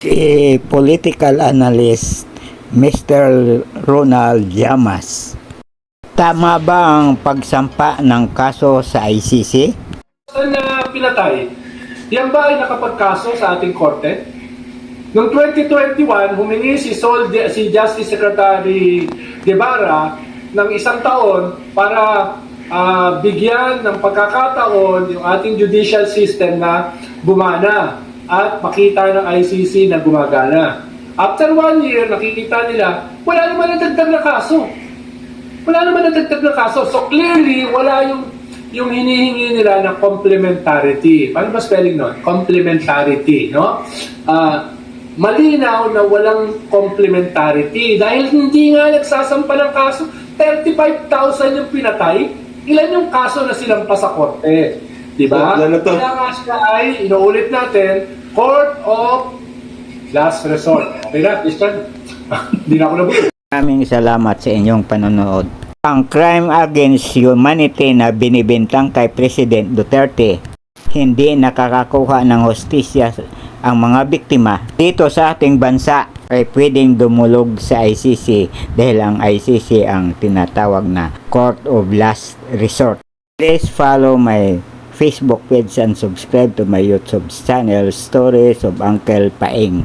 Si political analyst Mr. Ronald Llamas. Tama ba ang pagsampa ng kaso sa ICC? Na pinatay, yan ba ay nakapagkaso sa ating korte? Noong 2021, humingi si Justice Secretary Guevara ng 1 taon para bigyan ng pagkakataon yung ating judicial system na gumana at makita ng ICC na gumagana. After 1 year, nakikita nila, wala naman nadagdag na kaso. Wala naman nadagdag na kaso. So clearly, wala yung hinihingi nila na complementarity. Paano ba spelling nun? Complementarity, no? Malinaw na walang complementarity dahil hindi nga nagsasampa ng kaso. 35,000 yung pinatay. Ilan yung kaso na sinampa sa korte? Diba? Kaya nga siya ay, inuulit natin, Court of Last Resort. Okay na, Christian? Hindi na ako nabuti. Maraming salamat sa inyong panonood. Ang crime against humanity na binibintang kay President Duterte, hindi nakakakuha ng hustisya ang mga biktima dito sa ating bansa ay pwedeng dumulog sa ICC dahil ang ICC ang tinatawag na Court of Last Resort. Please follow my Facebook page and subscribe to my YouTube channel, Stories of Uncle Paeng.